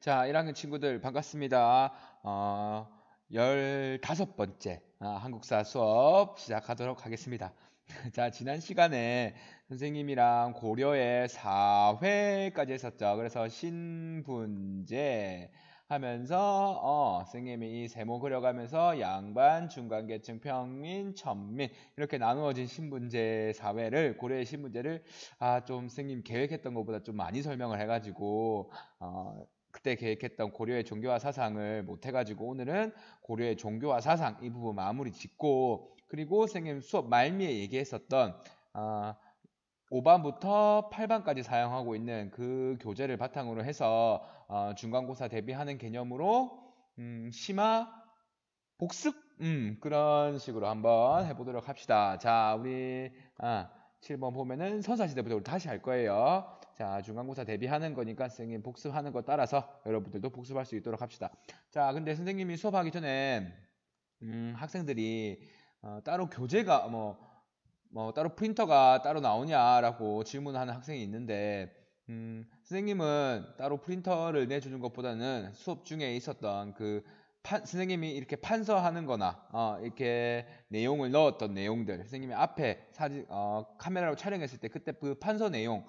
자, 1학년 친구들 반갑습니다. 15번째 한국사 수업 시작하도록 하겠습니다. 자, 지난 시간에 선생님이랑 고려의 4회까지 했었죠. 그래서 신분제 하면서 선생님이 이 세모 그려가면서 양반, 중간계층, 평민, 천민 이렇게 나누어진 신분제 4회를 고려의 신분제를 좀 선생님 계획했던 것보다 좀 많이 설명을 해가지고 그때 계획했던 고려의 종교와 사상을 못 해가지고 오늘은 고려의 종교와 사상 이 부분 마무리 짓고 그리고 선생님 수업 말미에 얘기했었던 5반부터 8반까지 사용하고 있는 그 교재를 바탕으로 해서 중간고사 대비하는 개념으로 심화 복습 그런 식으로 한번 해보도록 합시다. 자, 우리 7번 보면은 선사시대부터 우리 다시 할 거예요. 자, 중간고사 대비하는 거니까 선생님 복습하는 거 따라서 여러분들도 복습할 수 있도록 합시다. 자, 근데 선생님이 수업하기 전에 학생들이 따로 교재가 따로 프린터가 따로 나오냐라고 질문하는 학생이 있는데 선생님은 따로 프린터를 내주는 것보다는 수업 중에 있었던 선생님이 이렇게 판서하는 거나 이렇게 내용을 넣었던 내용들 선생님이 앞에 카메라로 촬영했을 때 그때 그 판서 내용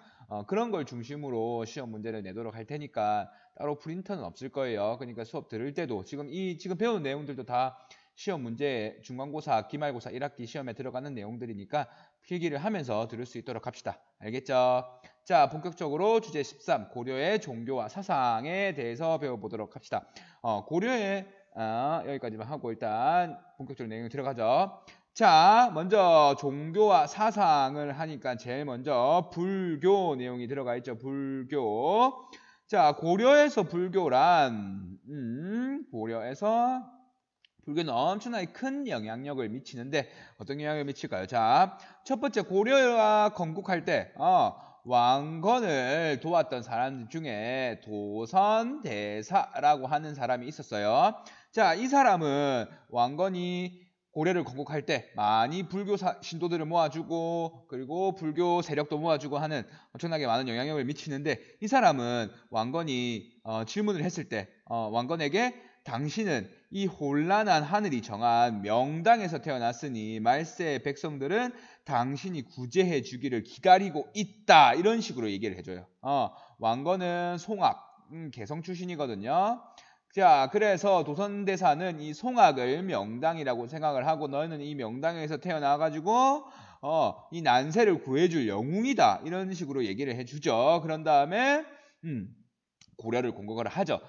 그런 걸 중심으로 시험 문제를 내도록 할 테니까 따로 프린터는 없을 거예요. 그러니까 수업 들을 때도 지금 배운 내용들도 다 시험 문제 중간고사, 기말고사 1학기 시험에 들어가는 내용들이니까 필기를 하면서 들을 수 있도록 합시다. 알겠죠? 자, 본격적으로 주제 13 고려의 종교와 사상에 대해서 배워보도록 합시다. 고려의 여기까지만 하고 일단 본격적으로 내용 들어가죠. 자, 먼저 종교와 사상을 하니까 제일 먼저 불교 내용이 들어가 있죠. 불교. 자, 고려에서 불교는 엄청나게 큰 영향력을 미치는데 어떤 영향을 미칠까요? 자, 첫 번째 고려가 건국할 때 왕건을 도왔던 사람들 중에 도선대사라고 하는 사람이 있었어요. 자, 이 사람은 왕건이 고려를 건국할 때 많이 불교 신도들을 모아주고 그리고 불교 세력도 모아주고 하는 엄청나게 많은 영향력을 미치는데 이 사람은 왕건이 질문을 했을 때 왕건에게 당신은 이 혼란한 하늘이 정한 명당에서 태어났으니 말세의 백성들은 당신이 구제해 주기를 기다리고 있다. 이런 식으로 얘기를 해줘요. 왕건은 송악, 개성 출신이거든요. 자, 그래서 도선대사는 이 송악을 명당이라고 생각을 하고 너희는 이 명당에서 태어나가지고 이 난세를 구해줄 영웅이다. 이런 식으로 얘기를 해주죠. 그런 다음에 고려를 건국을 하죠.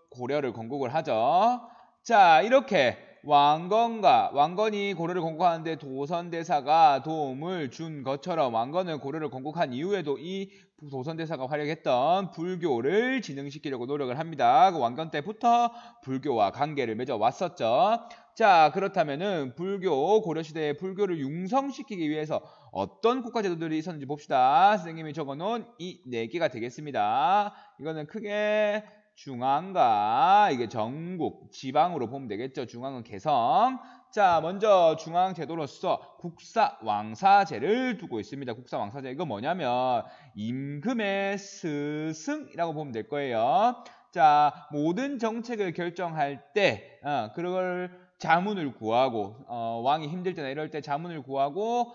고려를 건국을 하죠. 자, 이렇게 왕건이 고려를 건국하는데 도선대사가 도움을 준 것처럼 왕건은 고려를 건국한 이후에도 이 도선대사가 활약했던 불교를 진흥시키려고 노력을 합니다. 그 왕건 때부터 불교와 관계를 맺어 왔었죠. 자, 그렇다면은 고려시대의 불교를 융성시키기 위해서 어떤 국가제도들이 있었는지 봅시다. 선생님이 적어놓은 이 4개가 되겠습니다. 이거는 크게 중앙과 이게 전국, 지방으로 보면 되겠죠. 중앙은 개성. 자, 먼저 중앙 제도로서 국사왕사제를 두고 있습니다. 국사왕사제 이거 뭐냐면 임금의 스승이라고 보면 될 거예요. 자, 모든 정책을 결정할 때 그걸 자문을 구하고 왕이 힘들 때나 이럴 때 자문을 구하고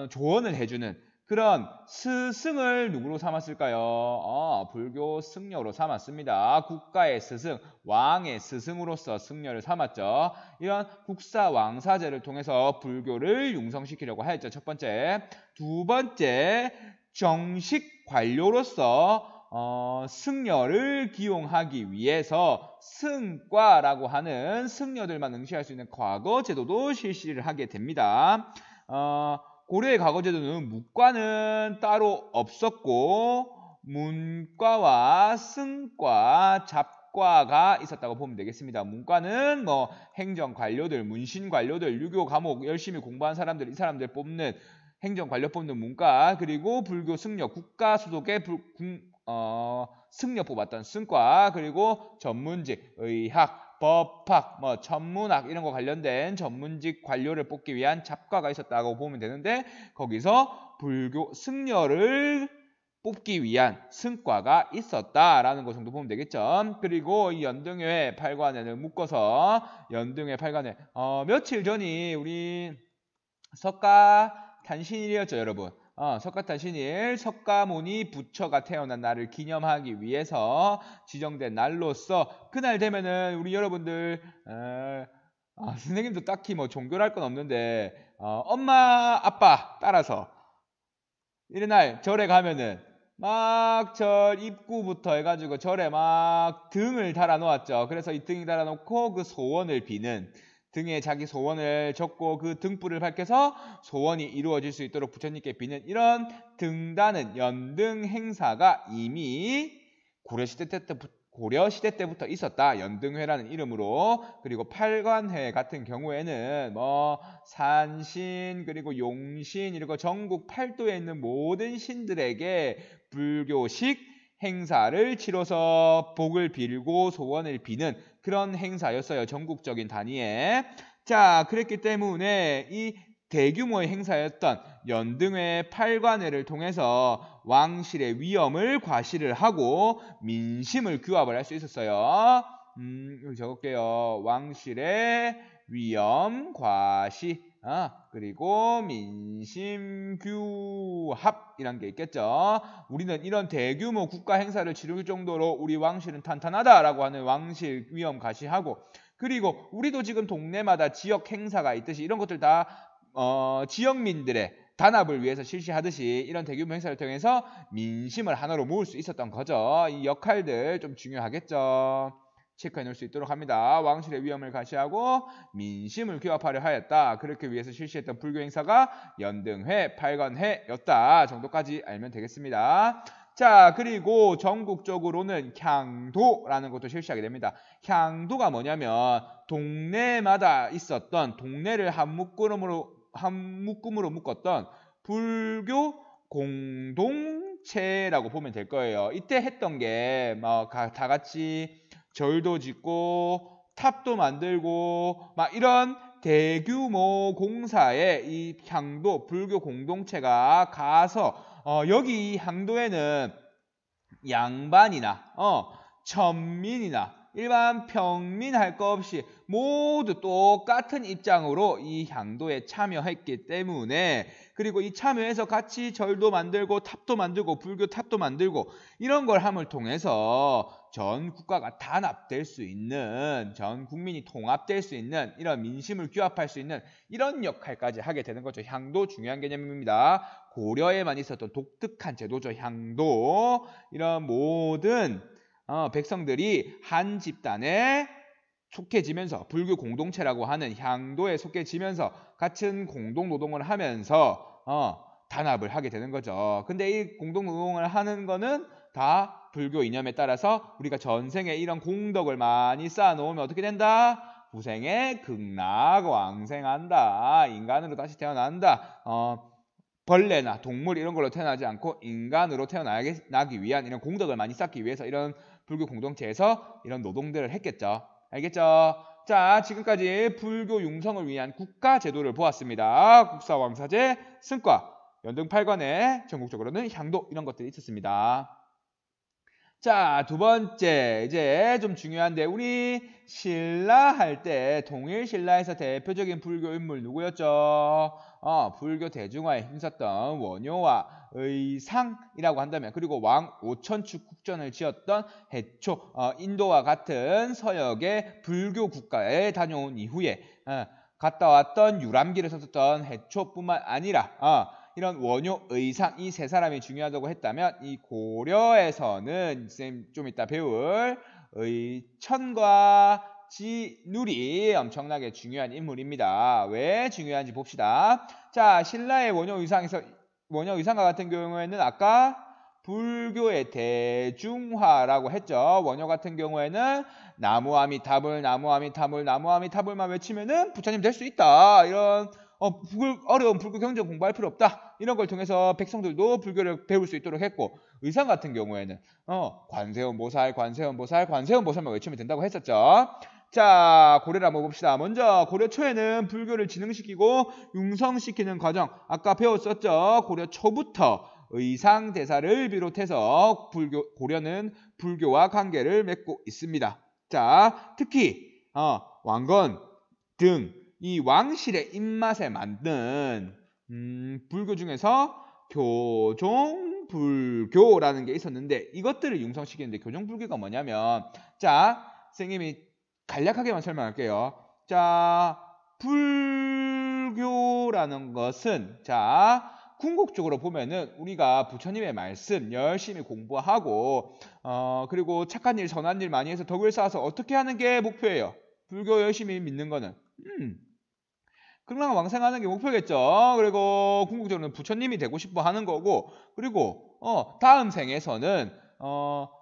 조언을 해주는 그런 스승을 누구로 삼았을까요? 불교 승려로 삼았습니다. 국가의 스승, 왕의 스승으로서 승려를 삼았죠. 이런 국사왕사제를 통해서 불교를 융성시키려고 하였죠. 첫 번째. 두 번째, 정식 관료로서 승려를 기용하기 위해서 승과라고 하는 승려들만 응시할 수 있는 과거 제도도 실시를 하게 됩니다. 고려의 과거제도는 묵과는 따로 없었고 문과와 승과 잡과가 있었다고 보면 되겠습니다. 문과는 행정관료들, 문신관료들, 유교 과목 열심히 공부한 사람들, 이 사람들 뽑는 행정관료 뽑는 문과, 그리고 불교 승려, 국가 소속의 승려 뽑았던 승과, 그리고 전문직, 의학, 법학, 천문학 이런 거 관련된 전문직 관료를 뽑기 위한 잡과가 있었다고 보면 되는데 거기서 불교 승려를 뽑기 위한 승과가 있었다라는 것 정도 보면 되겠죠. 그리고 이 연등회 8관회를 묶어서 연등회 8관회 며칠 전이 우리 석가탄신일이었죠, 여러분. 석가탄신일, 석가모니 부처가 태어난 날을 기념하기 위해서 지정된 날로서 그날 되면은 우리 여러분들 선생님도 딱히 뭐 종교를 할 건 없는데 엄마 아빠 따라서 이런 날 절에 가면은 막 절 입구부터 해가지고 절에 막 등을 달아 놓았죠. 그래서 이 등이 달아 놓고 그 소원을 비는, 등에 자기 소원을 적고 그 등불을 밝혀서 소원이 이루어질 수 있도록 부처님께 비는 이런 등다는 연등 행사가 이미 고려시대 때부터 있었다. 연등회라는 이름으로. 그리고 팔관회 같은 경우에는 뭐 산신 그리고 용신 이렇게 전국 팔도에 있는 모든 신들에게 불교식 행사를 치러서 복을 빌고 소원을 비는 그런 행사였어요. 전국적인 단위에. 자, 그랬기 때문에 이 대규모의 행사였던 연등회 8관회를 통해서 왕실의 위엄을 과시를 하고 민심을 규합을 할 수 있었어요. 여기 적을게요. 왕실의 위엄 과시 그리고 민심 규합이란 게 있겠죠. 우리는 이런 대규모 국가 행사를 치를 정도로 우리 왕실은 탄탄하다라고 하는 왕실 위엄 과시하고, 그리고 우리도 지금 동네마다 지역 행사가 있듯이 이런 것들 다 지역민들의 단합을 위해서 실시하듯이 이런 대규모 행사를 통해서 민심을 하나로 모을 수 있었던 거죠. 이 역할들 좀 중요하겠죠. 체크해 놓을 수 있도록 합니다. 왕실의 위엄을 과시하고 민심을 규합하려 하였다. 그렇게 위해서 실시했던 불교 행사가 연등회, 8관회였다 정도까지 알면 되겠습니다. 자, 그리고 전국적으로는 향도라는 것도 실시하게 됩니다. 향도가 뭐냐면 동네마다 있었던, 동네를 한 묶음으로 묶었던 불교 공동체라고 보면 될 거예요. 이때 했던 게 뭐 다 같이 절도 짓고 탑도 만들고 막 이런 대규모 공사에 이 향도 불교 공동체가 가서 여기 향도에는 양반이나 천민이나 일반 평민 할 거 없이 모두 똑같은 입장으로 이 향도에 참여했기 때문에, 그리고 이 참여해서 같이 절도 만들고 탑도 만들고 불교 탑도 만들고 이런 걸 함을 통해서 전 국가가 단합될 수 있는, 전 국민이 통합될 수 있는, 이런 민심을 규합할 수 있는 이런 역할까지 하게 되는 거죠. 향도 중요한 개념입니다. 고려에만 있었던 독특한 제도죠. 향도. 이런 모든 백성들이 한 집단에 속해지면서 불교 공동체라고 하는 향도에 속해지면서 같은 공동노동을 하면서 단합을 하게 되는 거죠. 근데 이 공동노동을 하는 거는 다 불교 이념에 따라서 우리가 전생에 이런 공덕을 많이 쌓아놓으면 어떻게 된다? 후생에 극락왕생한다. 인간으로 다시 태어난다. 벌레나 동물 이런 걸로 태어나지 않고 인간으로 태어나기 위한 이런 공덕을 많이 쌓기 위해서 이런 불교 공동체에서 이런 노동들을 했겠죠. 알겠죠? 자, 지금까지 불교 융성을 위한 국가 제도를 보았습니다. 국사왕사제, 승과, 연등 8관에 전국적으로는 향도 이런 것들이 있었습니다. 자, 두 번째, 이제 좀 중요한데 우리 신라 할 때 동일 신라에서 대표적인 불교 인물 누구였죠? 불교 대중화에 힘썼던 원효와 의상이라고 한다면, 그리고 왕 오천축 국전을 지었던 해초, 인도와 같은 서역의 불교 국가에 다녀온 이후에 갔다 왔던 유람기를 썼던 해초뿐만 아니라 이런 원효, 의상 이 세 사람이 중요하다고 했다면, 이 고려에서는 쌤 좀 이따 배울 의천과 지누리 엄청나게 중요한 인물입니다. 왜 중요한지 봅시다. 자, 신라의 원효 의상과 같은 경우에는 아까 불교의 대중화라고 했죠. 원효 같은 경우에는 나무아미타불, 나무아미타불, 나무아미타불만 외치면은 부처님 될 수 있다. 이런 어려운 불교 경전 공부할 필요 없다. 이런 걸 통해서 백성들도 불교를 배울 수 있도록 했고, 의상 같은 경우에는 관세음보살, 관세음보살, 관세음보살만 외치면 된다고 했었죠. 자, 고려를 한번 봅시다. 먼저 고려 초에는 불교를 진흥시키고 융성시키는 과정 아까 배웠었죠. 고려 초부터 의상대사를 비롯해서 고려는 불교와 관계를 맺고 있습니다. 자, 특히 왕건 등 이 왕실의 입맛에 맞는 불교 중에서 교종불교라는 게 있었는데 이것들을 융성시키는데 교종불교가 뭐냐면 자, 선생님이 간략하게만 설명할게요. 자, 불교라는 것은 자, 궁극적으로 보면은 우리가 부처님의 말씀 열심히 공부하고 그리고 착한 일 선한 일 많이 해서 덕을 쌓아서 어떻게 하는 게 목표예요? 불교 열심히 믿는 거는 극락왕생하는 게 목표겠죠. 그리고 궁극적으로는 부처님이 되고 싶어 하는 거고 그리고 다음 생에서는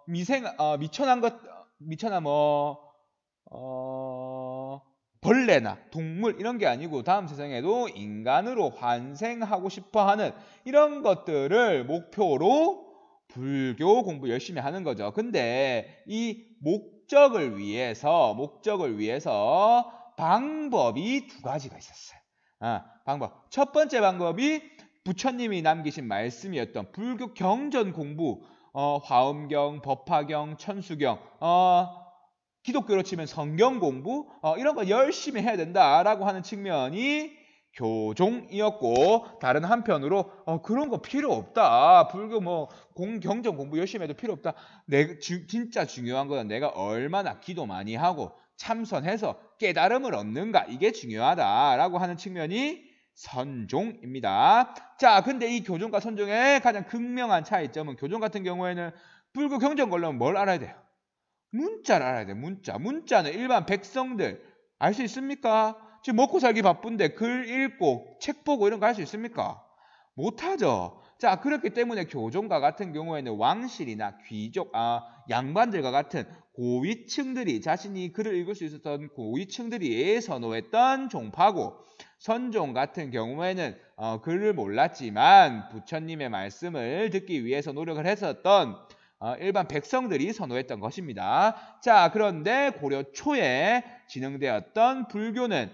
미천한 벌레나 동물 이런 게 아니고 다음 세상에도 인간으로 환생하고 싶어 하는 이런 것들을 목표로 불교 공부 열심히 하는 거죠. 근데 이 목적을 위해서 방법이 두 가지가 있었어요. 방법. 첫 번째 방법이 부처님이 남기신 말씀이었던 불교 경전 공부, 화엄경, 법화경, 천수경, 기독교로 치면 성경 공부 이런 거 열심히 해야 된다라고 하는 측면이 교종이었고 다른 한편으로 그런 거 필요 없다. 불교 경전 공부 열심히 해도 필요 없다. 진짜 중요한 거는 내가 얼마나 기도 많이 하고 참선해서 깨달음을 얻는가 이게 중요하다라고 하는 측면이 선종입니다. 자, 근데 이 교종과 선종의 가장 극명한 차이점은 교종 같은 경우에는 불교 경전 걸려면 뭘 알아야 돼요? 문자를 알아야 돼요. 문자는 일반 백성들 알 수 있습니까? 지금 먹고 살기 바쁜데 글 읽고 책 보고 이런 거 할 수 있습니까? 못하죠. 자, 그렇기 때문에 교종과 같은 경우에는 왕실이나 귀족, 양반들과 같은 고위층들이 자신이 글을 읽을 수 있었던 고위층들이 선호했던 종파고 선종 같은 경우에는 글을 몰랐지만 부처님의 말씀을 듣기 위해서 노력을 했었던 일반 백성들이 선호했던 것입니다. 자, 그런데 고려 초에 진행되었던 불교는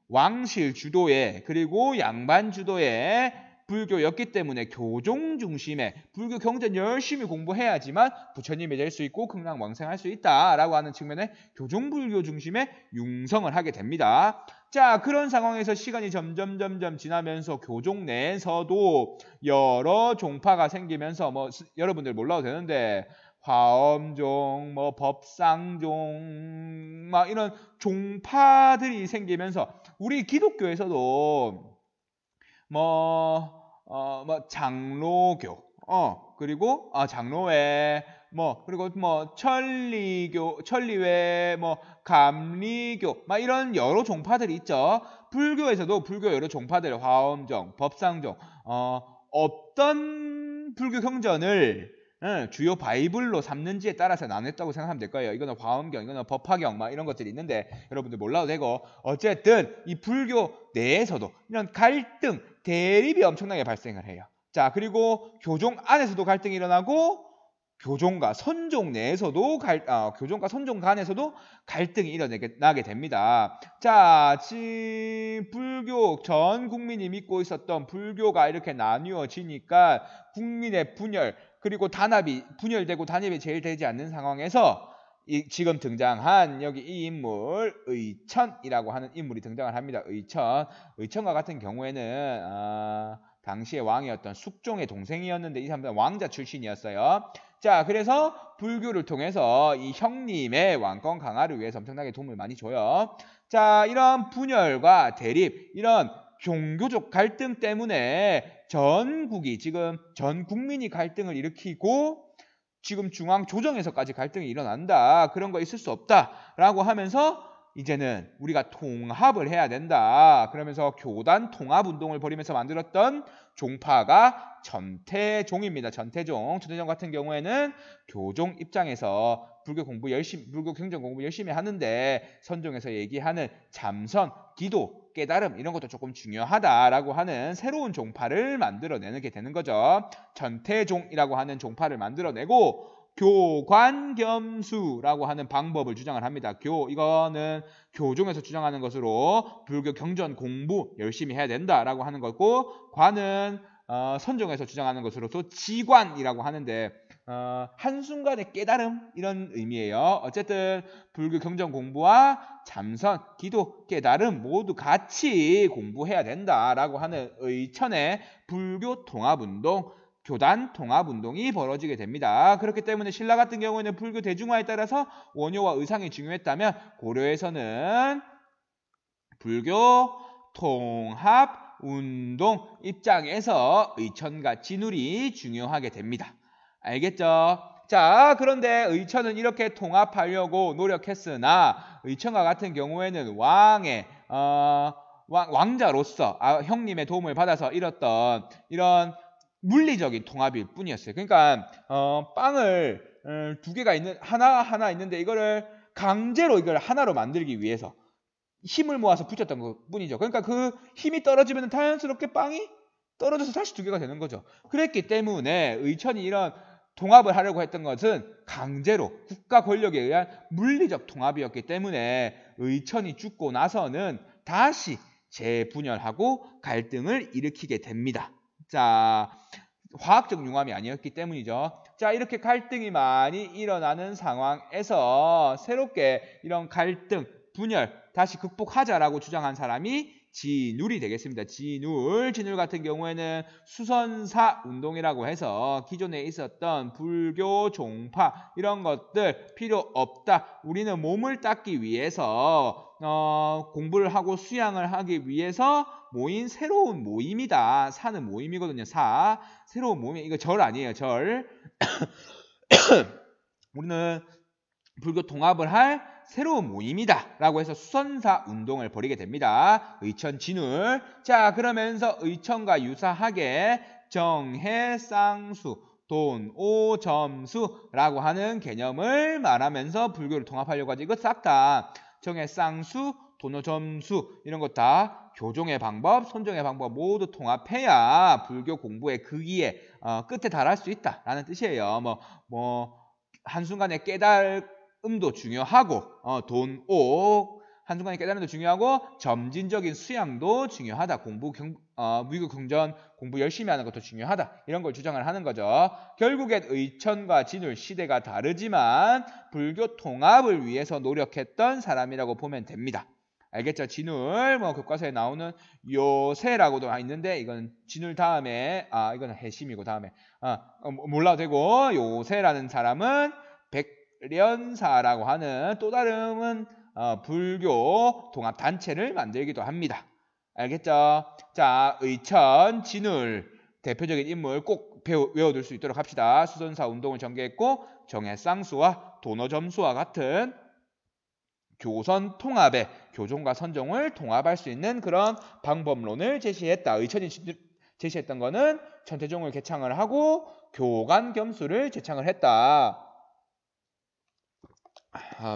왕실 주도의 그리고 양반 주도의 불교였기 때문에 교종 중심의 불교 경전 열심히 공부해야지만 부처님이 될 수 있고 극락왕생할 수 있다라고 하는 측면에 교종불교 중심의 융성을 하게 됩니다. 자, 그런 상황에서 시간이 점점 지나면서 교종 내에서도 여러 종파가 생기면서 여러분들 몰라도 되는데 화엄종, 법상종 이런 종파들이 생기면서 우리 기독교에서도 장로교, 그리고 장로회, 그리고 천리교, 천리회, 감리교, 이런 여러 종파들이 있죠. 불교에서도 불교 여러 종파들, 화엄종, 법상종, 어떤 불교 경전을 주요 바이블로 삼는지에 따라서 나눴다고 생각하면 될 거예요. 이거는 화엄경, 이거는 법화경 이런 것들이 있는데 여러분들 몰라도 되고 어쨌든 이 불교 내에서도 이런 갈등, 대립이 엄청나게 발생을 해요. 자, 그리고 교종 안에서도 갈등이 일어나고 교종과 선종 내에서도 교종과 선종 간에서도 갈등이 일어나게 됩니다. 자, 지금 불교 전 국민이 믿고 있었던 불교가 이렇게 나뉘어지니까 국민의 분열 그리고 분열되고 단합이 제일 되지 않는 상황에서 지금 등장한 여기 이 인물 의천이라고 하는 인물이 등장을 합니다. 의천과 같은 경우에는 당시의 왕이었던 숙종의 동생이었는데 이 사람은 왕자 출신이었어요. 자, 그래서 불교를 통해서 이 형님의 왕권 강화를 위해서 엄청나게 도움을 많이 줘요. 자, 이런 분열과 대립, 이런 종교적 갈등 때문에 전국이 지금 전 국민이 갈등을 일으키고 지금 중앙 조정에서까지 갈등이 일어난다. 그런 거 있을 수 없다라고 하면서 이제는 우리가 통합을 해야 된다. 그러면서 교단 통합 운동을 벌이면서 만들었던 종파가 전태종입니다. 전태종 같은 경우에는 교종 입장에서 불교 경전 공부 열심히 하는데 선종에서 얘기하는 잠선, 기도, 깨달음 이런 것도 조금 중요하다라고 하는 새로운 종파를 만들어내게 되는 거죠. 전태종이라고 하는 종파를 만들어내고 교관겸수라고 하는 방법을 주장을 합니다. 이거는 교종에서 주장하는 것으로 불교 경전 공부 열심히 해야 된다라고 하는 거고 관은 선종에서 주장하는 것으로서 지관이라고 하는데 한순간의 깨달음 이런 의미예요. 어쨌든 불교 경전 공부와 참선, 기도, 깨달음 모두 같이 공부해야 된다라고 하는 의천의 불교 통합운동, 교단 통합운동이 벌어지게 됩니다. 그렇기 때문에 신라 같은 경우에는 불교 대중화에 따라서 원효와 의상이 중요했다면 고려에서는 불교 통합운동 입장에서 의천과 진울이 중요하게 됩니다. 알겠죠? 자, 그런데 의천은 이렇게 통합하려고 노력했으나 의천과 같은 경우에는 왕자로서 형님의 도움을 받아서 이뤘던 이런 물리적인 통합일 뿐이었어요. 그러니까 빵을 두 개가 있는 하나 있는데 이거를 강제로 이걸 하나로 만들기 위해서 힘을 모아서 붙였던 것 뿐이죠. 그러니까 그 힘이 떨어지면 자연스럽게 빵이 떨어져서 다시 두 개가 되는 거죠. 그랬기 때문에 의천이 이런 통합을 하려고 했던 것은 강제로 국가 권력에 의한 물리적 통합이었기 때문에 의천이 죽고 나서는 다시 재분열하고 갈등을 일으키게 됩니다. 자, 화학적 융합이 아니었기 때문이죠. 자, 이렇게 갈등이 많이 일어나는 상황에서 새롭게 이런 갈등, 분열 다시 극복하자라고 주장한 사람이 진울이 되겠습니다. 진울 같은 경우에는 수선사 운동이라고 해서 기존에 있었던 불교 종파 이런 것들 필요 없다. 우리는 몸을 닦기 위해서 공부를 하고 수양을 하기 위해서 모인 새로운 모임이다. 사는 모임이거든요. 새로운 모임. 이거 절 아니에요. 절. 우리는 불교 통합을 할 새로운 모임이다 라고 해서 수선사 운동을 벌이게 됩니다. 의천 진울. 자, 그러면서 의천과 유사하게 정해 쌍수, 돈, 오, 점수라고 하는 개념을 말하면서 불교를 통합하려고 하지. 이거 싹 다 정해 쌍수, 돈, 오, 점수 이런 것 다 교종의 방법, 선종의 방법 모두 통합해야 불교 공부의 극의에 끝에 달할 수 있다라는 뜻이에요. 한순간에 깨달음도 중요하고 돈, 오 한순간에 깨달음도 중요하고 점진적인 수양도 중요하다. 무교 경전 공부 열심히 하는 것도 중요하다. 이런 걸 주장을 하는 거죠. 결국엔 의천과 진울 시대가 다르지만 불교 통합을 위해서 노력했던 사람이라고 보면 됩니다. 알겠죠? 진울 교과서에 나오는 요새라고도 있는데 이건 진울 다음에 이거는 해심이고 다음에 몰라도 되고 요새라는 사람은 백련사라고 하는 또 다른 불교 통합 단체를 만들기도 합니다. 알겠죠? 자, 의천, 진울 대표적인 인물 꼭 외워둘 수 있도록 합시다. 수선사 운동을 전개했고 정해쌍수와 도노점수와 같은 교선 통합에 교종과 선종을 통합할 수 있는 그런 방법론을 제시했다. 의천이 제시했던 거는 천태종을 개창을 하고 교관 겸수를 제창을 했다.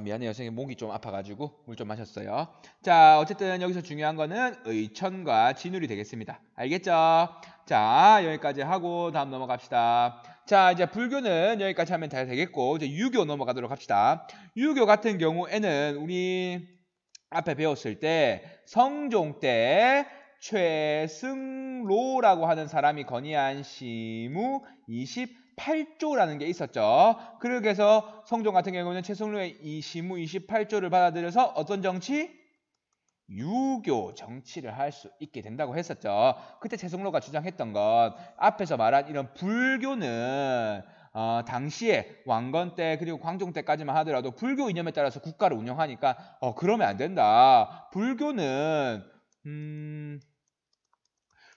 미안해요. 선생님 목이 좀 아파가지고 물 좀 마셨어요. 자, 어쨌든 여기서 중요한 거는 의천과 진울이 되겠습니다. 알겠죠? 자, 여기까지 하고 다음 넘어갑시다. 자, 이제 불교는 여기까지 하면 다 되겠고 이제 유교 넘어가도록 합시다. 유교 같은 경우에는 우리 앞에 배웠을 때 성종 때 최승로라고 하는 사람이 건의한 시무 28조라는 게 있었죠. 그렇게 해서 성종 같은 경우는 최승로의 이 시무 28조를 받아들여서 어떤 정치? 유교 정치를 할 수 있게 된다고 했었죠. 그때 최승로가 주장했던 건 앞에서 말한 이런 불교는 당시에 왕건 때 그리고 광종 때까지만 하더라도 불교 이념에 따라서 국가를 운영하니까 그러면 안 된다. 불교는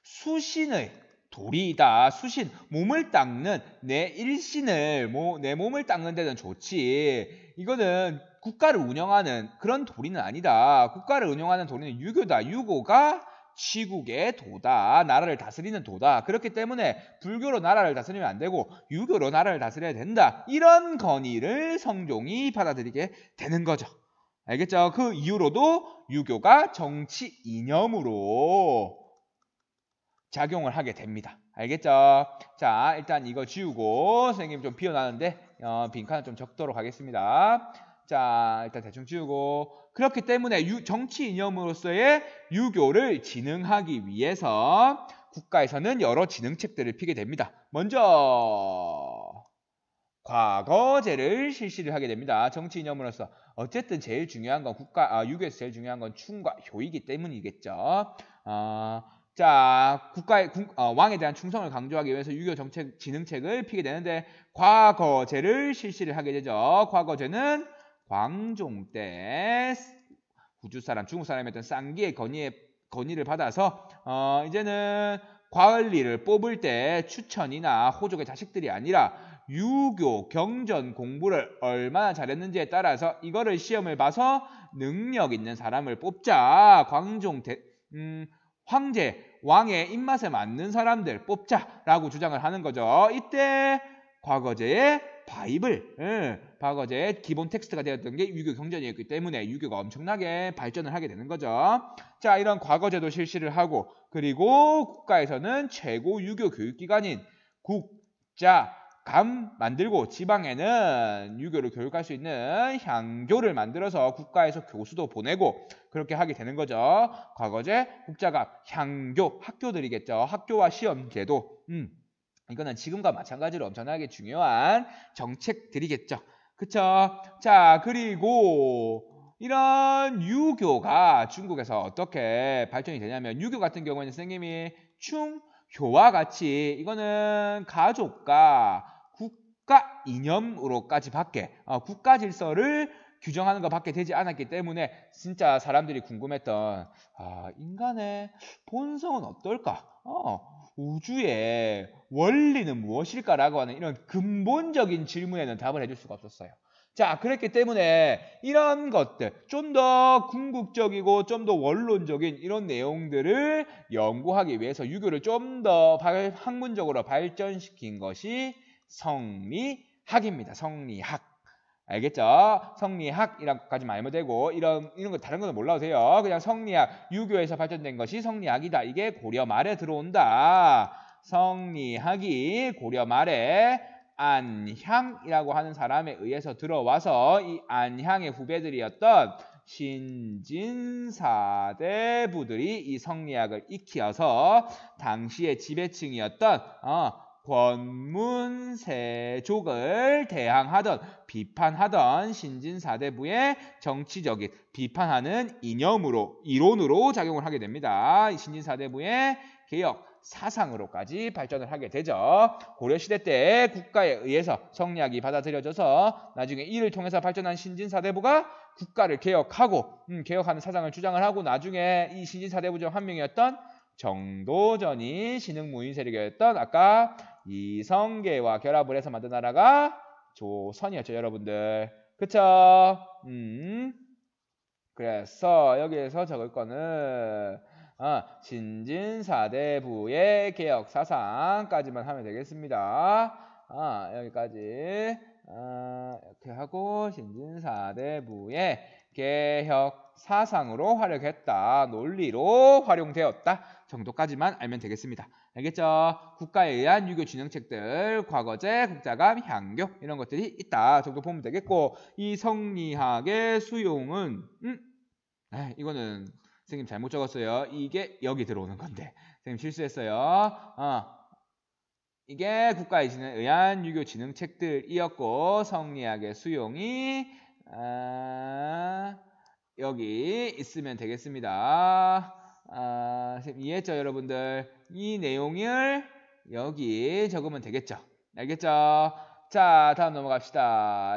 수신의 도리이다. 수신, 몸을 닦는 내 일신을 내 몸을 닦는 데는 좋지. 이거는 국가를 운영하는 그런 도리는 아니다. 국가를 운영하는 도리는 유교다. 유교가 치국의 도다. 나라를 다스리는 도다. 그렇기 때문에 불교로 나라를 다스리면 안 되고 유교로 나라를 다스려야 된다. 이런 건의를 성종이 받아들이게 되는 거죠. 알겠죠? 그 이후로도 유교가 정치 이념으로 작용을 하게 됩니다. 알겠죠? 자, 일단 이거 지우고 선생님 좀 비워놨는데 빈칸을 좀 적도록 하겠습니다. 자, 일단 대충 지우고 그렇기 때문에 정치 이념으로서의 유교를 진흥하기 위해서 국가에서는 여러 진흥책들을 피게 됩니다. 먼저 과거제를 실시를 하게 됩니다. 정치 이념으로서 어쨌든 제일 중요한 건 유교에서 제일 중요한 건 충과 효이기 때문이겠죠. 자, 왕에 대한 충성을 강조하기 위해서 유교 정책 진흥책을 피게 되는데 과거제를 실시를 하게 되죠. 과거제는 광종 때 후주 사람, 중국 사람이었던 쌍기의 건의를 받아서 이제는 관리를 뽑을 때 추천이나 호족의 자식들이 아니라 유교 경전 공부를 얼마나 잘했는지에 따라서 이거를 시험을 봐서 능력 있는 사람을 뽑자. 황제, 왕의 입맛에 맞는 사람들 뽑자라고 주장을 하는 거죠. 이때 과거제의 과거제의 기본 텍스트가 되었던 게 유교 경전이었기 때문에 유교가 엄청나게 발전을 하게 되는 거죠. 자, 이런 과거제도 실시를 하고 그리고 국가에서는 최고 유교 교육기관인 국자, 감 만들고 지방에는 유교를 교육할 수 있는 향교를 만들어서 국가에서 교수도 보내고 그렇게 하게 되는 거죠. 과거제, 국자감, 향교, 학교들이겠죠. 학교와 시험제도. 이거는 지금과 마찬가지로 엄청나게 중요한 정책들이겠죠. 그쵸? 자, 그리고 이런 유교가 중국에서 어떻게 발전이 되냐면 유교 같은 경우에는 선생님이 충효와 같이 이거는 가족과 국가 이념으로까지 밖에 국가 질서를 규정하는 것밖에 되지 않았기 때문에 진짜 사람들이 궁금했던 인간의 본성은 어떨까? 우주의 원리는 무엇일까라고 하는 이런 근본적인 질문에는 답을 해줄 수가 없었어요. 자, 그랬기 때문에 이런 것들 좀 더 궁극적이고 좀 더 원론적인 이런 내용들을 연구하기 위해서 유교를 좀 더 학문적으로 발전시킨 것이 성리학입니다. 성리학. 알겠죠? 성리학이라고까지만 알면 되고 이런 거 다른 거는 몰라도 돼요. 그냥 성리학, 유교에서 발전된 것이 성리학이다. 이게 고려 말에 들어온다. 성리학이 고려 말에 안향이라고 하는 사람에 의해서 들어와서 이 안향의 후배들이었던 신진사대부들이 이 성리학을 익혀서 당시의 지배층이었던 권문세족을 대항하던 비판하던 신진사대부의 정치적인 비판하는 이론으로 작용을 하게 됩니다. 신진사대부의 개혁 사상으로까지 발전을 하게 되죠. 고려시대 때 국가에 의해서 성리학이 받아들여져서 나중에 이를 통해서 발전한 신진사대부가 국가를 개혁하는 사상을 주장을 하고 나중에 이 신진사대부 중 한 명이었던 정도전이 신흥무인 세력이었던 아까 이성계와 결합을 해서 만든 나라가 조선이었죠, 여러분들. 그쵸? 그래서 여기에서 적을 거는 신진사대부의 개혁사상까지만 하면 되겠습니다. 여기까지 이렇게 하고 신진사대부의 개혁사상으로 활용했다. 논리로 활용되었다. 정도까지만 알면 되겠습니다. 알겠죠? 국가에 의한 유교 진흥책들, 과거제, 국자감, 향교 이런 것들이 있다. 정도 보면 되겠고 이 성리학의 수용은 이거는 선생님 잘못 적었어요. 이게 여기 들어오는 건데 선생님 실수했어요. 이게 국가에 의한 유교 진흥책들이었고 성리학의 수용이 여기 있으면 되겠습니다. 선생님 이해했죠, 여러분들? 이 내용을 여기 적으면 되겠죠. 알겠죠? 자, 다음 넘어갑시다.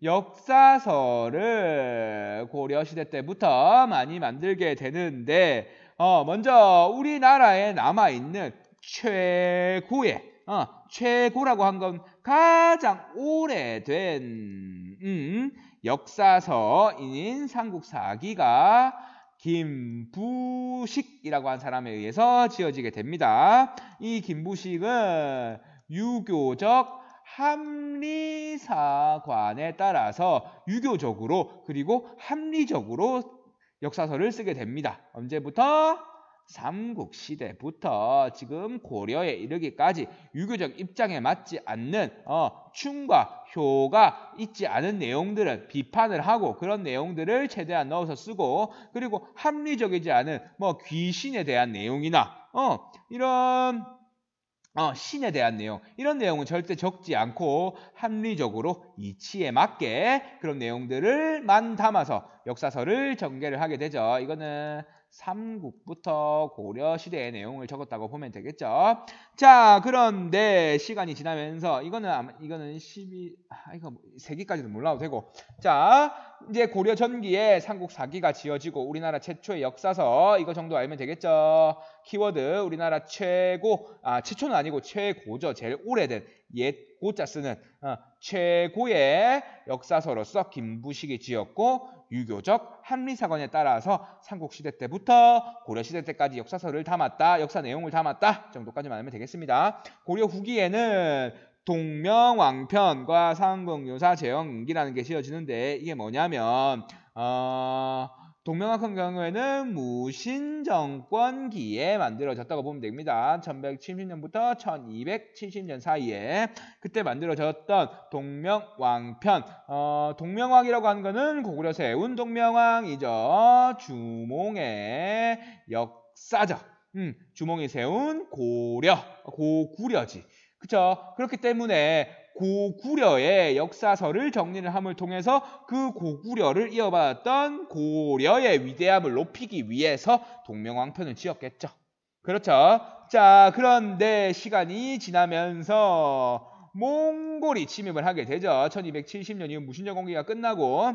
역사서를 고려시대 때부터 많이 만들게 되는데 먼저 우리나라에 남아있는 최고라고 한 건 가장 오래된 역사서인 삼국사기가 김부식이라고 한 사람에 의해서 지어지게 됩니다. 이 김부식은 유교적 합리사관에 따라서 유교적으로 그리고 합리적으로 역사서를 쓰게 됩니다. 언제부터? 삼국시대부터 지금 고려에 이르기까지 유교적 입장에 맞지 않는 충과 효가 있지 않은 내용들은 비판을 하고 그런 내용들을 최대한 넣어서 쓰고 그리고 합리적이지 않은 뭐 귀신에 대한 내용이나 이런 신에 대한 내용 이런 내용은 절대 적지 않고 합리적으로 이치에 맞게 그런 내용들을만 담아서 역사서를 전개를 하게 되죠. 이거는 삼국부터 고려 시대의 내용을 적었다고 보면 되겠죠. 자, 그런데 시간이 지나면서 이거는 12 이거 세기까지는 몰라도 되고 자, 이제 고려 전기에 삼국 4기가 지어지고 우리나라 최초의 역사서 이거 정도 알면 되겠죠. 키워드 우리나라 최초는 아니고 최고죠. 제일 오래된 옛 고자 쓰는 최고의 역사서로서 김부식이 지었고 유교적 합리사관에 따라서 삼국시대 때부터 고려시대 때까지 역사서를 담았다. 역사 내용을 담았다. 정도까지만 알면 되겠습니다. 고려 후기에는 동명왕편과 삼국유사 제왕운기라는 게 지어지는데 이게 뭐냐면 동명왕편 경우에는 무신정권기에 만들어졌다고 보면 됩니다. 1170년부터 1270년 사이에 그때 만들어졌던 동명왕편 동명왕이라고 하는 거는 고구려 세운 동명왕이죠. 주몽의 역사죠. 주몽이 세운 고구려지. 그쵸? 그렇기 때문에 고구려의 역사서를 정리를 함을 통해서 그 고구려를 이어받았던 고려의 위대함을 높이기 위해서 동명왕편을 지었겠죠. 그렇죠? 자, 그런데 시간이 지나면서 몽골이 침입을 하게 되죠. 1270년 이후 무신정권기가 끝나고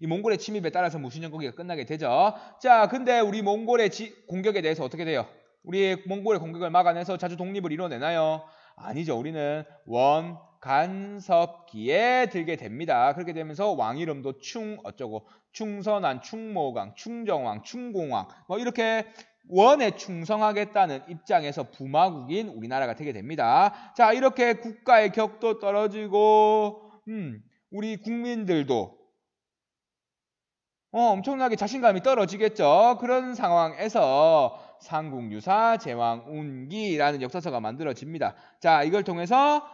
이 몽골의 침입에 따라서 무신정권기가 끝나게 되죠. 자, 근데 우리 몽골의 공격에 대해서 어떻게 돼요? 우리 몽골의 공격을 막아내서 자주 독립을 이뤄내나요? 아니죠. 우리는 원간섭기에 들게 됩니다. 그렇게 되면서 왕 이름도 충선한, 충모강, 충정왕, 충공왕 뭐 이렇게 원에 충성하겠다는 입장에서 부마국인 우리나라가 되게 됩니다. 자, 이렇게 국가의 격도 떨어지고 우리 국민들도 엄청나게 자신감이 떨어지겠죠. 그런 상황에서 삼국유사 제왕운기라는 역사서가 만들어집니다. 자, 이걸 통해서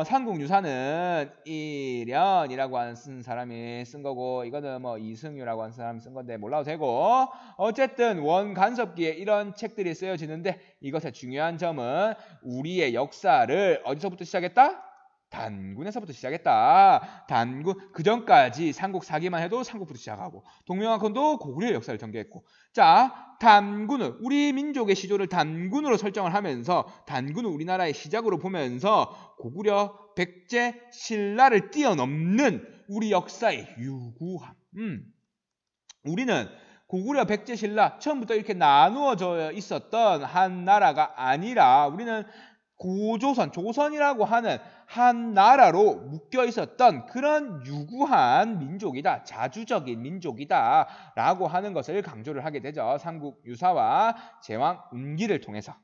삼국유사는 이련이라고 하는 쓴 사람이 쓴 거고 이거는 뭐 이승유라고 하는 사람이 쓴 건데 몰라도 되고 어쨌든 원간섭기에 이런 책들이 쓰여지는데 이것의 중요한 점은 우리의 역사를 어디서부터 시작했다? 단군에서부터 시작했다. 단군 그 전까지 삼국 4기만 해도 삼국부터 시작하고 동명왕편도 고구려의 역사를 전개했고 자 단군은 우리 민족의 시조를 단군으로 설정을 하면서 단군은 우리나라의 시작으로 보면서 고구려 백제 신라를 뛰어넘는 우리 역사의 유구함. 우리는 고구려 백제 신라 처음부터 이렇게 나누어져 있었던 한 나라가 아니라 우리는 고조선, 조선이라고 하는 한 나라로 묶여 있었던 그런 유구한 민족이다. 자주적인 민족이다. 라고 하는 것을 강조를 하게 되죠. 삼국유사와 제왕운기를 통해서.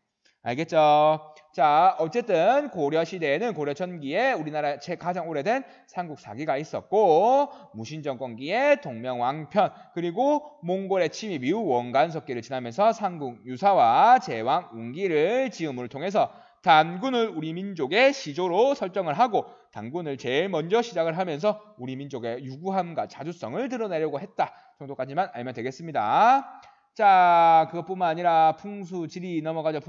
알겠죠? 자, 어쨌든 고려시대에는 고려전기에 우리나라 가장 오래된 삼국4기가 있었고 무신정권기에 동명왕편 그리고 몽골의 침입 이후 원간섭기를 지나면서 삼국유사와 제왕운기를 지음을 통해서 단군을 우리 민족의 시조로 설정을 하고 단군을 제일 먼저 시작을 하면서 우리 민족의 유구함과 자주성을 드러내려고 했다 정도까지만 알면 되겠습니다. 자, 그것뿐만 아니라 풍수지리 넘어가죠.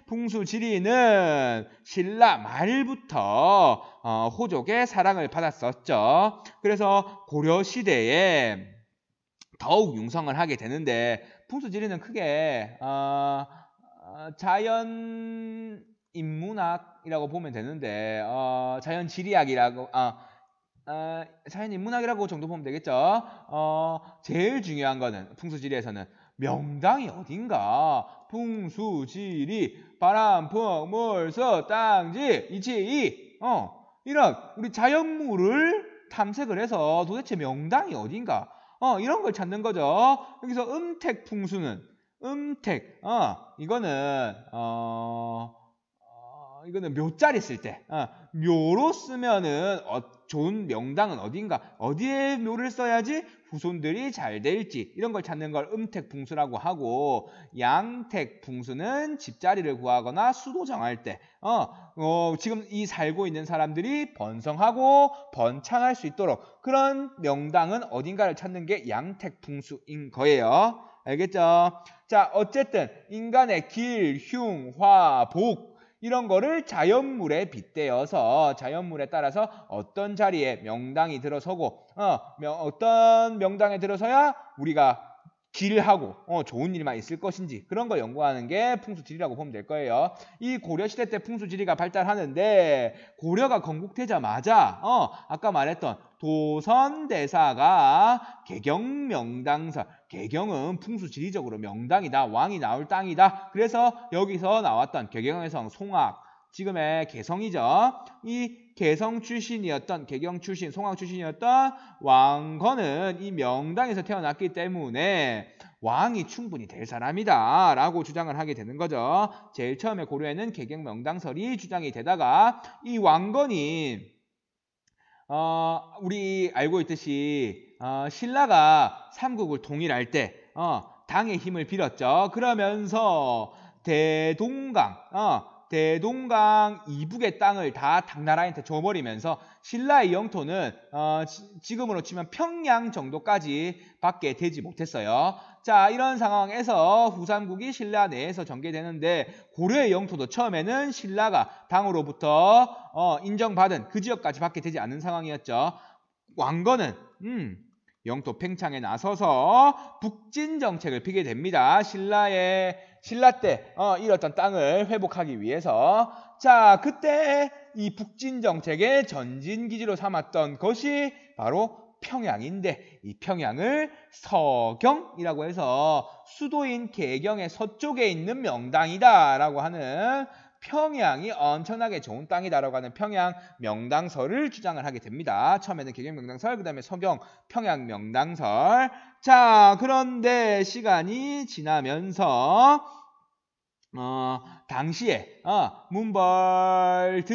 풍수지리는 신라 말부터 호족의 사랑을 받았었죠. 그래서 고려시대에 더욱 융성을 하게 되는데 풍수지리는 크게 자연 인문학이라고 보면 되는데 자연 지리학이라고 자연 인문학이라고 정도 보면 되겠죠. 제일 중요한 거는 풍수지리에서는 명당이 어딘가 풍수지리 바람 풍물서 땅지 이치이 이런 우리 자연물을 탐색을 해서 도대체 명당이 어딘가 이런 걸 찾는 거죠. 여기서 음택풍수는 이거는 묘자리 쓸 때 묘로 쓰면은 좋은 명당은 어딘가 어디에 묘를 써야지 후손들이 잘 될지 이런 걸 찾는 걸 음택풍수라고 하고, 양택풍수는 집자리를 구하거나 수도 정할 때 지금 이 살고 있는 사람들이 번성하고 번창할 수 있도록 그런 명당은 어딘가를 찾는 게 양택풍수인 거예요. 알겠죠? 자, 어쨌든 인간의 길, 흉, 화, 복 이런 거를 자연물에 빗대어서 자연물에 따라서 어떤 자리에 명당이 들어서고 어떤 명당에 들어서야 우리가 길하고 좋은 일만 있을 것인지 그런 거 연구하는 게 풍수지리라고 보면 될 거예요. 이 고려시대 때 풍수지리가 발달하는데 고려가 건국되자마자 아까 말했던 도선대사가 개경명당설, 개경은 풍수지리적으로 명당이다, 왕이 나올 땅이다. 그래서 여기서 나왔던 개경의 성 송악, 지금의 개성이죠. 이 개성 출신이었던, 개경 출신, 송악 출신이었던 왕건은 이 명당에서 태어났기 때문에 왕이 충분히 될 사람이다 라고 주장을 하게 되는 거죠. 제일 처음에 고려에는 개경명당설이 주장이 되다가 이 왕건이 우리 알고 있듯이 신라가 삼국을 통일할 때 당의 힘을 빌었죠. 그러면서 대동강 이북의 땅을 다 당나라한테 줘버리면서 신라의 영토는 지금으로 치면 평양 정도까지 밖에 되지 못했어요. 자, 이런 상황에서 후삼국이 신라 내에서 전개되는데 고려의 영토도 처음에는 신라가 당으로부터 인정받은 그 지역까지 밖에 되지 않는 상황이었죠. 왕건은 영토 팽창에 나서서 북진 정책을 피게 됩니다. 신라 때 잃었던 땅을 회복하기 위해서. 자, 그때 이 북진 정책의 전진 기지로 삼았던 것이 바로 평양인데 이 평양을 서경이라고 해서 수도인 개경의 서쪽에 있는 명당이다라고 하는, 평양이 엄청나게 좋은 땅이다라고 하는 평양 명당설을 주장을 하게 됩니다. 처음에는 개경 명당설, 그 다음에 서경 평양 명당설. 자, 그런데 시간이 지나면서 당시에 문벌들이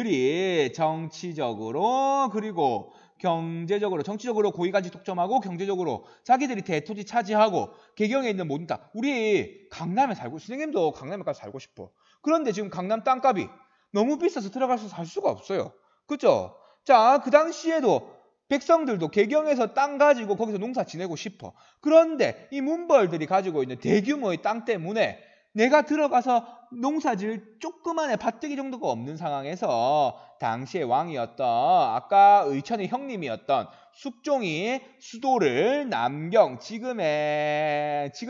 정치적으로 그리고 경제적으로, 정치적으로 고위가지 독점하고 경제적으로 자기들이 대토지 차지하고 개경에 있는 모든 땅, 우리 강남에 살고, 선생님도 강남에 가서 살고 싶어. 그런데 지금 강남 땅값이 너무 비싸서 들어가서 살 수가 없어요. 그죠? 자, 그 당시에도 백성들도 개경에서 땅 가지고 거기서 농사 지내고 싶어. 그런데 이 문벌들이 가지고 있는 대규모의 땅 때문에 내가 들어가서 농사질 조그만한 밭뜨기 정도가 없는 상황에서 당시의 왕이었던 아까 의천의 형님이었던 숙종이 수도를 남경, 지금이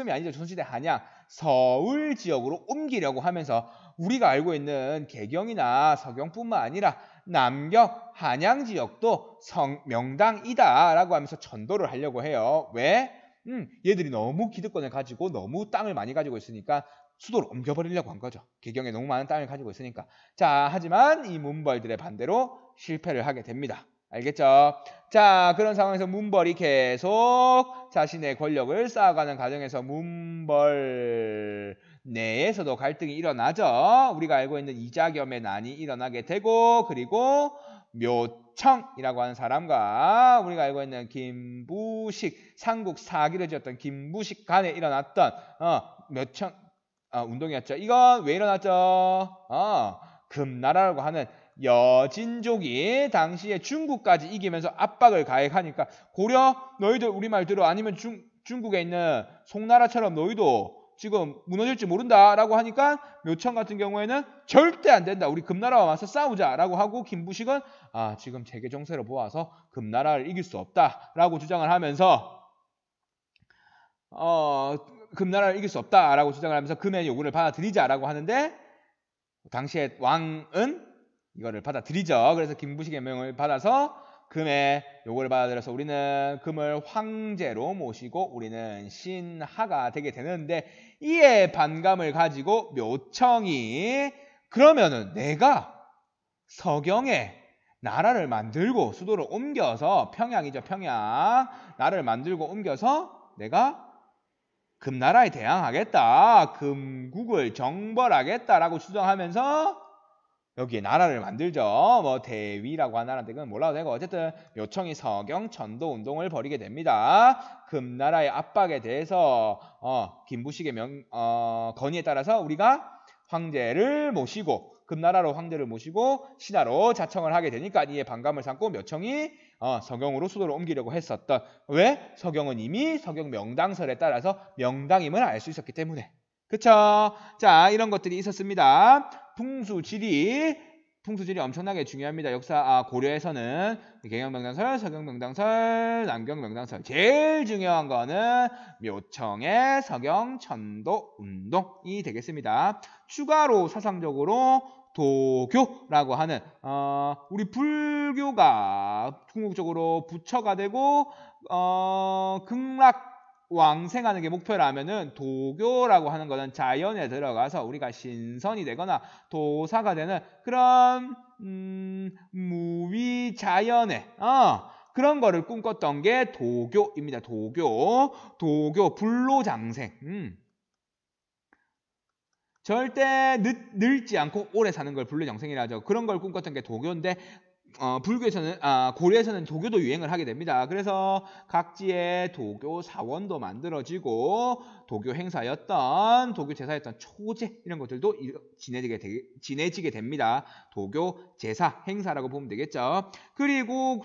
아니죠, 조선시대 한양, 서울 지역으로 옮기려고 하면서 우리가 알고 있는 개경이나 서경뿐만 아니라 남경, 한양 지역도 명당이다 라고 하면서 전도를 하려고 해요. 왜? 얘들이 너무 기득권을 가지고 너무 땅을 많이 가지고 있으니까 수도를 옮겨버리려고 한 거죠. 개경에 너무 많은 땅을 가지고 있으니까. 자, 하지만 이 문벌들의 반대로 실패를 하게 됩니다. 알겠죠? 자, 그런 상황에서 문벌이 계속 자신의 권력을 쌓아가는 과정에서 문벌 내에서도 갈등이 일어나죠. 우리가 알고 있는 이자겸의 난이 일어나게 되고, 그리고 묘청이라고 하는 사람과 우리가 알고 있는 김부식, 삼국 사기를 지었던 김부식 간에 일어났던 묘청 운동이었죠. 이건 왜 일어났죠? 금나라라고 하는 여진족이 당시에 중국까지 이기면서 압박을 가해하니까 고려 너희들 우리말 들어, 아니면 중국에 있는 송나라처럼 너희도 지금 무너질지 모른다라고 하니까 묘청 같은 경우에는 절대 안 된다, 우리 금나라와 와서 싸우자라고 하고, 김부식은 지금 재계 정세로 보아서 금나라를 이길 수 없다라고 주장을 하면서 금나라를 이길 수 없다라고 주장을 하면서 금의 요구를 받아들이자라고 하는데, 당시에 왕은 이거를 받아들이죠. 그래서 김부식의 명을 받아서 금의 요구를 받아들여서 우리는 금을 황제로 모시고 우리는 신하가 되게 되는데, 이에 반감을 가지고 묘청이 그러면은 내가 서경에 나라를 만들고 수도를 옮겨서, 평양이죠, 평양, 나라를 만들고 옮겨서 내가 금나라에 대항하겠다, 금국을 정벌하겠다라고 주장하면서 여기에 나라를 만들죠. 뭐 대위라고 하는 나라인데 그건 몰라도 되고 어쨌든 묘청이 서경 천도 운동을 벌이게 됩니다. 금나라의 압박에 대해서 김부식의 건의에 따라서 우리가 황제를 모시고 금나라로 황제를 모시고 신하로 자청을 하게 되니까 이에 반감을 삼고 묘청이 서경으로 수도를 옮기려고 했었던 왜? 서경은 이미 서경 명당설에 따라서 명당임을 알 수 있었기 때문에 그쵸? 자 이런 것들이 있었습니다. 풍수지리 엄청나게 중요합니다. 고려에서는 경영명당설, 서경명당설, 남경명당설 제일 중요한 거는 묘청의 서경천도 운동이 되겠습니다. 추가로 사상적으로 도교라고 하는 우리 불교가 궁극적으로 부처가 되고 극락 왕생하는 게 목표라면은 도교라고 하는 것은 자연에 들어가서 우리가 신선이 되거나 도사가 되는 그런 무위자연의 그런 거를 꿈꿨던 게 도교입니다. 도교 불로장생. 절대 늙지 않고 오래 사는 걸 불로장생이라 하죠. 그런 걸 꿈꿨던 게 도교인데 고려에서는 도교도 유행을 하게 됩니다. 그래서 각지에 도교 사원도 만들어지고 도교 행사였던 도교 제사였던 초제 이런 것들도 지내지게 됩니다. 도교 제사 행사라고 보면 되겠죠. 그리고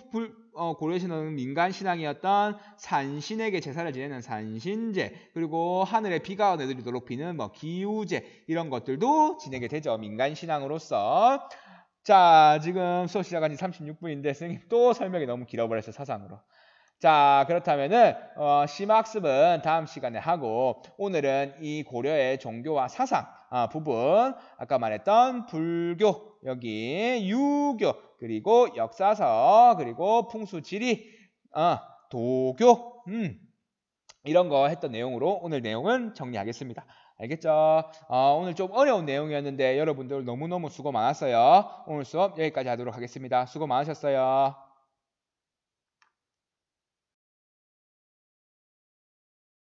고려에서는 민간 신앙이었던 산신에게 제사를 지내는 산신제 그리고 하늘에 비가 내리도록 비는 기우제 이런 것들도 지내게 되죠. 민간 신앙으로서. 자, 지금 수업 시작한 지 36분인데 선생님 또 설명이 너무 길어버렸어요. 사상으로. 자, 그렇다면은 심학습은 다음 시간에 하고 오늘은 이 고려의 종교와 사상 부분 아까 말했던 불교, 여기 유교, 그리고 역사서, 그리고 풍수지리, 도교 이런 거 했던 내용으로 오늘 내용은 정리하겠습니다. 알겠죠? 오늘 좀 어려운 내용이었는데 여러분들 너무너무 수고 많았어요. 오늘 수업 여기까지 하도록 하겠습니다. 수고 많으셨어요.